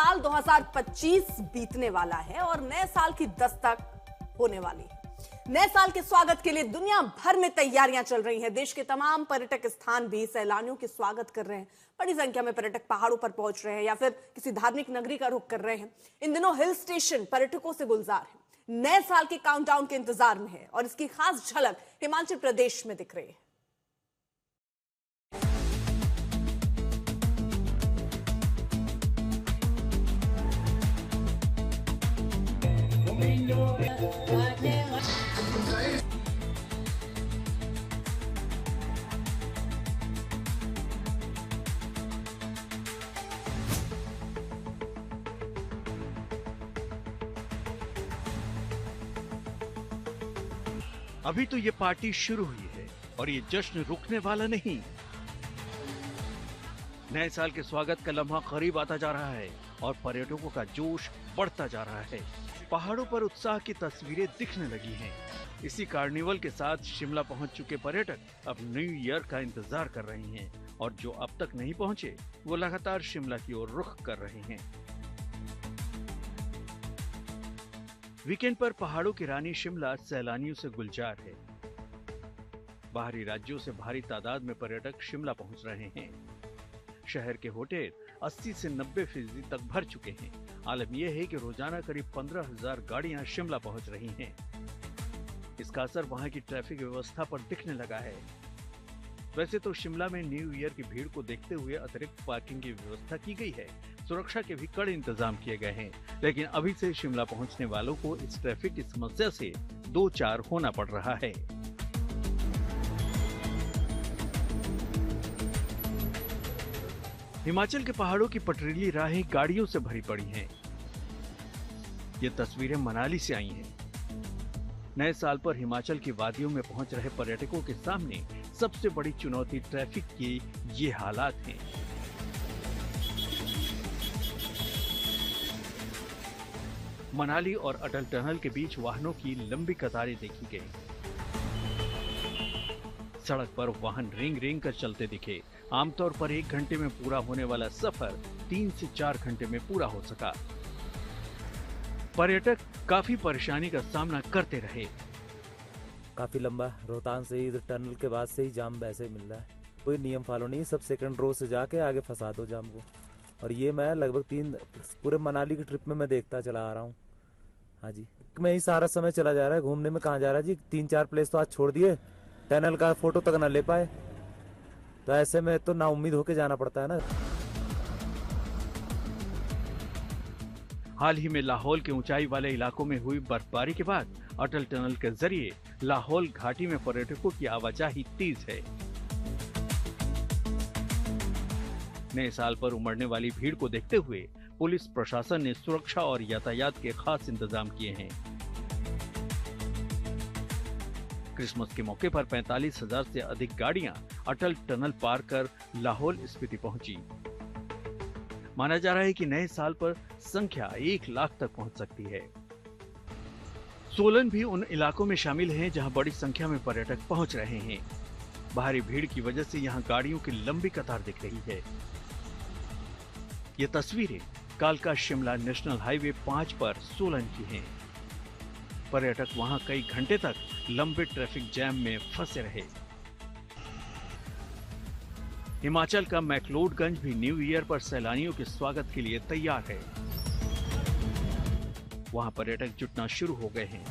साल 2025 बीतने वाला है और नए साल की दस्तक होने वाली है। नए साल के स्वागत के लिए दुनिया भर में तैयारियां चल रही हैं। देश के तमाम पर्यटक स्थान भी सैलानियों के स्वागत कर रहे हैं। बड़ी संख्या में पर्यटक पहाड़ों पर पहुंच रहे हैं या फिर किसी धार्मिक नगरी का रुख कर रहे हैं। इन दिनों हिल स्टेशन पर्यटकों से गुलजार है, नए साल के काउंटडाउन के इंतजार में है और इसकी खास झलक हिमाचल प्रदेश में दिख रही है। अभी तो ये पार्टी शुरू हुई है और ये जश्न रुकने वाला नहीं। नए साल के स्वागत का लम्हा करीब आता जा रहा है और पर्यटकों का जोश बढ़ता जा रहा है। पहाड़ों पर उत्साह की तस्वीरें दिखने लगी हैं। इसी कार्निवल के साथ शिमला पहुंच चुके पर्यटक अब न्यू ईयर का इंतजार कर रहे हैं और जो अब तक नहीं पहुंचे वो लगातार शिमला की ओर रुख कर रहे हैं। वीकेंड पर पहाड़ों की रानी शिमला सैलानियों से गुलजार है। बाहरी राज्यों से भारी तादाद में पर्यटक शिमला पहुंच रहे हैं। शहर के होटल 80 से 90% तक भर चुके हैं। आलम यह है कि रोजाना करीब 15,000 गाड़ियां शिमला पहुंच रही हैं। इसका असर वहां की ट्रैफिक व्यवस्था पर दिखने लगा है। वैसे तो शिमला में न्यू ईयर की भीड़ को देखते हुए अतिरिक्त पार्किंग की व्यवस्था की गई है। सुरक्षा के भी कड़े इंतजाम किए गए हैं, लेकिन अभी से शिमला पहुंचने वालों को इस ट्रैफिक की समस्या से दो चार होना पड़ रहा है। हिमाचल के पहाड़ों की पथरीली राहें गाड़ियों से भरी पड़ी हैं। ये तस्वीरें मनाली से आई हैं। नए साल पर हिमाचल की वादियों में पहुंच रहे पर्यटकों के सामने सबसे बड़ी चुनौती ट्रैफिक के ये हालात हैं। मनाली और अटल टनल के बीच वाहनों की लंबी कतारें देखी गई। सड़क पर वाहन रेंग रेंग कर चलते दिखे। आमतौर पर 1 घंटे में पूरा होने वाला सफर 3 से 4 घंटे में पूरा हो सका। पर्यटक काफी परेशानी का सामना करते रहे। काफी लंबा रोहतांग से इधर टनल के बाद से ही जाम वैसे मिल रहा है। कोई नियम फॉलो नहीं, सब सेकंड रो से जाके आगे फंसा दो जाम को। और ये मैं लगभग पूरे मनाली की ट्रिप में मैं देखता चला आ रहा हूँ। हाँ जी, मैं ही सारा समय चला जा रहा है। घूमने में कहाँ जा रहा है जी, 3-4 प्लेस तो आज छोड़ दिए, टनल का फोटो तक ना ले पाए। तो ऐसे में तो ना उम्मीद होके जाना पड़ता है ना। हाल ही में लाहौल के ऊंचाई वाले इलाकों में हुई बर्फबारी के बाद अटल टनल के जरिए लाहौल घाटी में पर्यटकों की आवाजाही तेज है। नए साल पर उमड़ने वाली भीड़ को देखते हुए पुलिस प्रशासन ने सुरक्षा और यातायात के खास इंतजाम किए हैं। क्रिसमस के मौके पर 45,000 से अधिक गाड़ियां अटल टनल पार कर लाहौल स्पीति पहुंची। माना जा रहा है कि नए साल पर संख्या 1 लाख तक पहुंच सकती है। सोलन भी उन इलाकों में शामिल है जहां बड़ी संख्या में पर्यटक पहुंच रहे हैं। भारी भीड़ की वजह से यहां गाड़ियों की लंबी कतार दिख रही है। ये तस्वीरें कालका शिमला नेशनल हाईवे 5 पर सोलन की हैं। पर्यटक वहां कई घंटे तक लंबे ट्रैफिक जैम में फंसे रहे। हिमाचल का मैक्लोडगंज भी न्यू ईयर पर सैलानियों के स्वागत के लिए तैयार है। वहां पर्यटक जुटना शुरू हो गए हैं।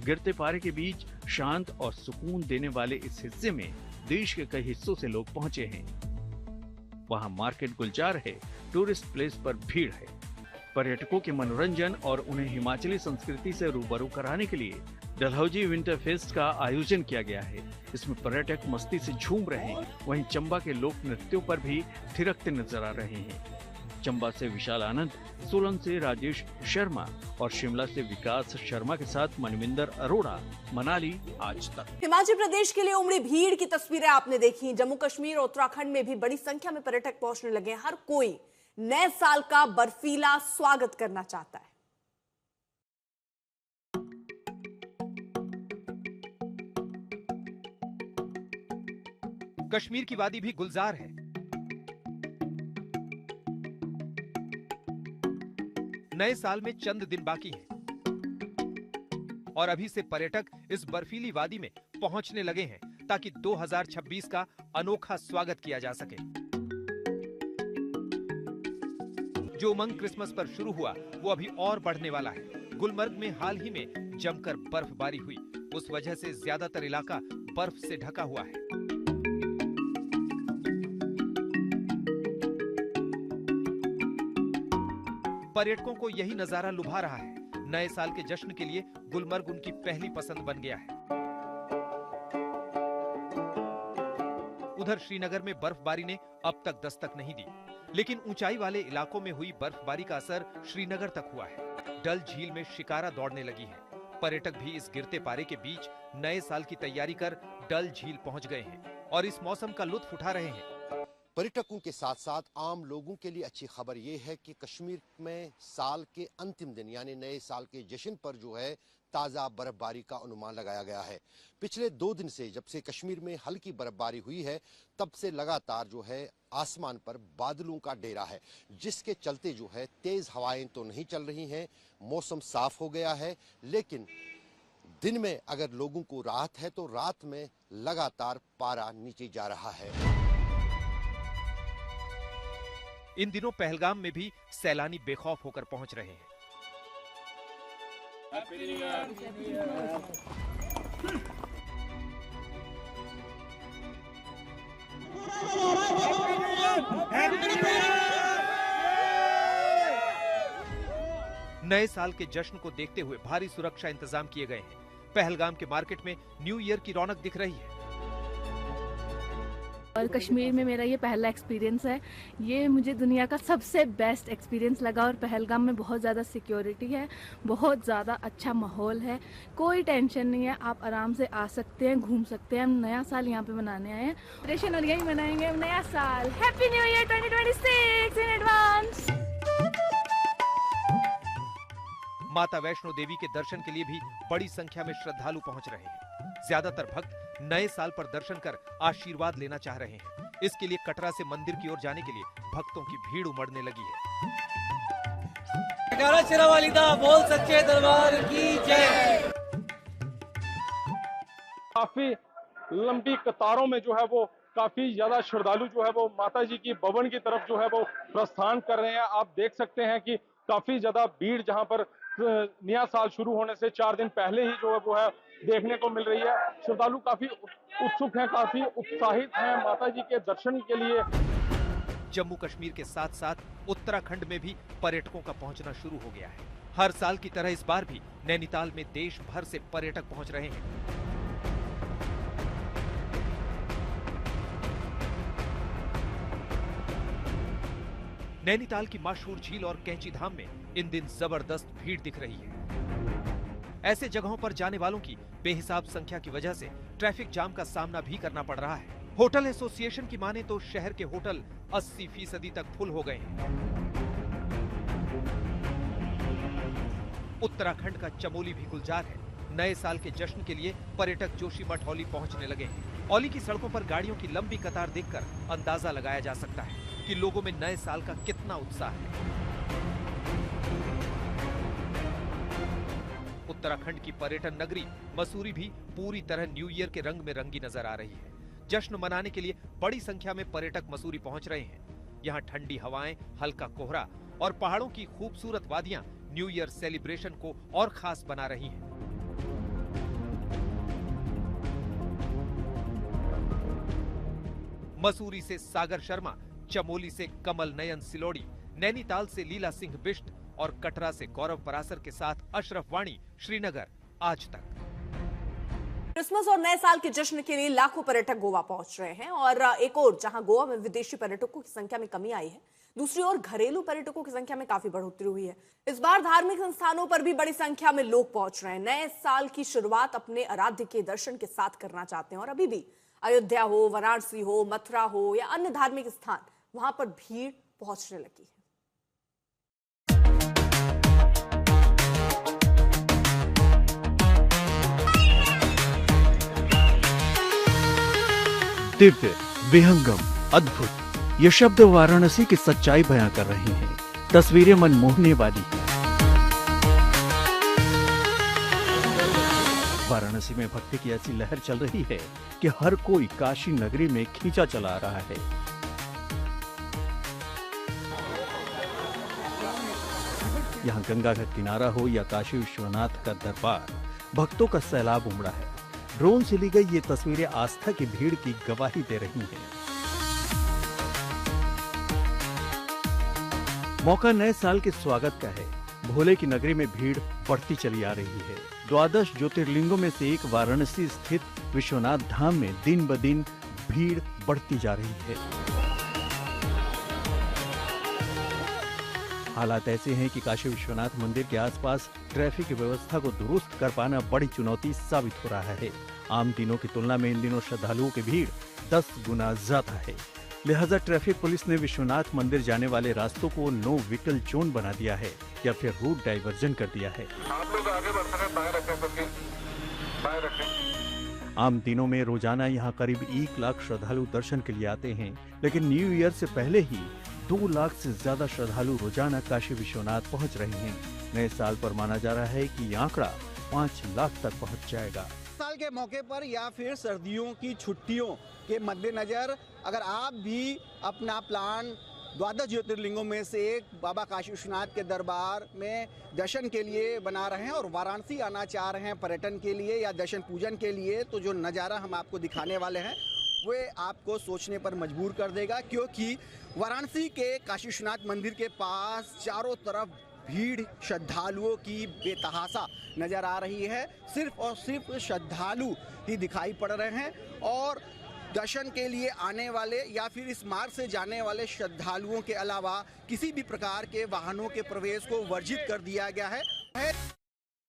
गिरते पारे के बीच शांत और सुकून देने वाले इस हिस्से में देश के कई हिस्सों से लोग पहुंचे हैं। वहां मार्केट गुलजार है, टूरिस्ट प्लेस पर भीड़ है। पर्यटकों के मनोरंजन और उन्हें हिमाचली संस्कृति से रूबरू कराने के लिए डलहौजी विंटर फेस्ट का आयोजन किया गया है। इसमें पर्यटक मस्ती से झूम रहे हैं। वहीं चंबा के लोक नृत्यों पर भी थिरकते नजर आ रहे हैं। चंबा से विशाल आनंद, सोलन से राजेश शर्मा और शिमला से विकास शर्मा के साथ मनविंदर अरोड़ा, मनाली आज तक। हिमाचल प्रदेश के लिए उमड़ी भीड़ की तस्वीरें आपने देखी। जम्मू कश्मीर और उत्तराखंड में भी बड़ी संख्या में पर्यटक पहुंचने लगे। हर कोई नए साल का बर्फीला स्वागत करना चाहता है। कश्मीर की वादी भी गुलजार है। नए साल में चंद दिन बाकी हैं और अभी से पर्यटक इस बर्फीली वादी में पहुंचने लगे हैं ताकि 2026 का अनोखा स्वागत किया जा सके। जो उमंग क्रिसमस पर शुरू हुआ वो अभी और बढ़ने वाला है। गुलमर्ग में हाल ही में जमकर बर्फबारी हुई, उस वजह से ज्यादातर इलाका बर्फ से ढका हुआ है। पर्यटकों को यही नजारा लुभा रहा है। नए साल के जश्न के लिए गुलमर्ग उनकी पहली पसंद बन गया है। उधर श्रीनगर में बर्फबारी ने अब तक दस्तक नहीं दी, लेकिन ऊंचाई वाले इलाकों में हुई बर्फबारी का असर श्रीनगर तक हुआ है। डल झील में शिकारा दौड़ने लगी है। पर्यटक भी इस गिरते पारे के बीच नए साल की तैयारी कर डल झील पहुंच गए हैं और इस मौसम का लुत्फ उठा रहे हैं। पर्यटकों के साथ साथ आम लोगों के लिए अच्छी खबर यह है कि कश्मीर में साल के अंतिम दिन यानी नए साल के जश्न पर जो है ताज़ा बर्फबारी का अनुमान लगाया गया है। पिछले 2 दिन से जब से कश्मीर में हल्की बर्फबारी हुई है तब से लगातार जो है आसमान पर बादलों का डेरा है, जिसके चलते जो है तेज हवाएं तो नहीं चल रही हैं, मौसम साफ हो गया है। लेकिन दिन में अगर लोगों को राहत है तो रात में लगातार पारा नीचे जा रहा है। इन दिनों पहलगाम में भी सैलानी बेखौफ होकर पहुंच रहे हैं। नए साल के जश्न को देखते हुए भारी सुरक्षा इंतजाम किए गए हैं। पहलगाम के मार्केट में न्यू ईयर की रौनक दिख रही है। और कश्मीर में मेरा ये पहला एक्सपीरियंस है। ये मुझे दुनिया का सबसे बेस्ट एक्सपीरियंस लगा और पहलगाम में बहुत ज़्यादा सिक्योरिटी है, बहुत ज़्यादा अच्छा माहौल है, कोई टेंशन नहीं है। आप आराम से आ सकते हैं, घूम सकते हैं। हम नया साल यहाँ पे मनाने आए हैं सेलिब्रेशन और यही मनाएंगे हम नया साल। Happy new year 2026 in advance. माता वैष्णो देवी के दर्शन के लिए भी बड़ी संख्या में श्रद्धालु पहुंच रहे हैं। ज्यादातर भक्त नए साल पर दर्शन कर आशीर्वाद लेना चाह रहे हैं। इसके लिए कटरा से मंदिर की ओर जाने के लिए भक्तों की भीड़ उमड़ने लगी है। बोल सच्चे दरबार की जय। काफी लंबी कतारों में जो है वो काफी ज्यादा श्रद्धालु जो है वो माता जी की भवन की तरफ जो है वो प्रस्थान कर रहे हैं। आप देख सकते हैं कि काफी ज्यादा भीड़ जहां पर नया साल शुरू होने से 4 दिन पहले ही जो है वो है देखने को मिल रही है। श्रद्धालु काफी उत्सुक हैं, काफी उत्साहित हैं माता जी के दर्शन के लिए। जम्मू कश्मीर के साथ साथ उत्तराखंड में भी पर्यटकों का पहुंचना शुरू हो गया है। हर साल की तरह इस बार भी नैनीताल में देश भर से पर्यटक पहुंच रहे हैं। नैनीताल की मशहूर झील और कैंची धाम में इन दिन जबरदस्त भीड़ दिख रही है। ऐसे जगहों पर जाने वालों की बेहिसाब संख्या की वजह से ट्रैफिक जाम का सामना भी करना पड़ रहा है। होटल एसोसिएशन की माने तो शहर के होटल 80% तक फुल हो गए हैं। उत्तराखंड का चमोली भी गुलजार है। नए साल के जश्न के लिए पर्यटक जोशीमठ औली पहुंचने लगे हैं। औली की सड़कों पर गाड़ियों की लंबी कतार देखकर अंदाजा लगाया जा सकता है कि लोगों में नए साल का कितना उत्साह है। उत्तराखंड की पर्यटन नगरी मसूरी भी पूरी तरह न्यू ईयर के रंग में रंगी नजर आ रही है। जश्न मनाने के लिए बड़ी संख्या में पर्यटक मसूरी पहुंच रहे हैं। यहाँ ठंडी हवाएं, हल्का कोहरा और पहाड़ों की खूबसूरत वादियां न्यू ईयर सेलिब्रेशन को और खास बना रही हैं। मसूरी से सागर शर्मा, चमोली से कमल नयन सिलोड़ी, नैनीताल से लीला सिंह बिष्ट और कटरा से गौरव परासर के साथ अशरफ वाणी, श्रीनगर, आज तक। क्रिसमस और नए साल के जश्न के लिए लाखों पर्यटक गोवा पहुंच रहे हैं और एक और जहां गोवा में विदेशी पर्यटकों की संख्या में कमी आई है, दूसरी ओर घरेलू पर्यटकों की संख्या में काफी बढ़ोतरी हुई है। इस बार धार्मिक संस्थानों पर भी बड़ी संख्या में लोग पहुंच रहे हैं। नए साल की शुरुआत अपने आराध्य के दर्शन के साथ करना चाहते हैं और अभी भी अयोध्या हो, वाराणसी हो, मथुरा हो या अन्य धार्मिक स्थान, वहां पर भीड़ पहुंचने लगी है। दिव्य, विहंगम, अद्भुत, ये शब्द वाराणसी की सच्चाई बयां कर रहे हैं। तस्वीरें मन मोहने वाली हैं। वाराणसी में भक्ति की ऐसी लहर चल रही है कि हर कोई काशी नगरी में खींचा चला आ रहा है। यहाँ गंगा का किनारा हो या काशी विश्वनाथ का दरबार, भक्तों का सैलाब उमड़ा है। ड्रोन से ली गई ये तस्वीरें आस्था की भीड़ की गवाही दे रही हैं। मौका नए साल के स्वागत का है। भोले की नगरी में भीड़ बढ़ती चली आ रही है। 12 ज्योतिर्लिंगों में से एक वाराणसी स्थित विश्वनाथ धाम में दिन ब दिन भीड़ बढ़ती जा रही है। हालात ऐसे हैं कि काशी विश्वनाथ मंदिर के आसपास ट्रैफिक व्यवस्था को दुरुस्त कर पाना बड़ी चुनौती साबित हो रहा है। आम दिनों की तुलना में इन दिनों श्रद्धालुओं की भीड़ 10 गुना ज्यादा है। लिहाजा ट्रैफिक पुलिस ने विश्वनाथ मंदिर जाने वाले रास्तों को नो व्हीकल जोन बना दिया है या फिर रूट डाइवर्जन कर दिया है। आप लोग आगे बढ़ सकते हैं, बाएं रखें। आम दिनों में रोजाना यहाँ करीब 1 लाख श्रद्धालु दर्शन के लिए आते हैं, लेकिन न्यू ईयर से पहले ही 2 लाख से ज्यादा श्रद्धालु रोजाना काशी विश्वनाथ पहुँच रहे हैं। नए साल पर माना जा रहा है कि ये आंकड़ा 5 लाख तक पहुँच जाएगा। साल के मौके पर या फिर सर्दियों की छुट्टियों के मद्देनजर अगर आप भी अपना प्लान 12 ज्योतिर्लिंगों में से एक बाबा काशी विश्वनाथ के दरबार में दर्शन के लिए बना रहे हैं और वाराणसी आना चाह रहे हैं पर्यटन के लिए या दर्शन पूजन के लिए, तो जो नज़ारा हम आपको दिखाने वाले हैं वे आपको सोचने पर मजबूर कर देगा, क्योंकि वाराणसी के काशी विश्वनाथ मंदिर के पास चारों तरफ भीड़ श्रद्धालुओं की बेतहासा नजर आ रही है। सिर्फ और सिर्फ श्रद्धालु ही दिखाई पड़ रहे हैं और दर्शन के लिए आने वाले या फिर इस मार्ग से जाने वाले श्रद्धालुओं के अलावा किसी भी प्रकार के वाहनों के प्रवेश को वर्जित कर दिया गया है।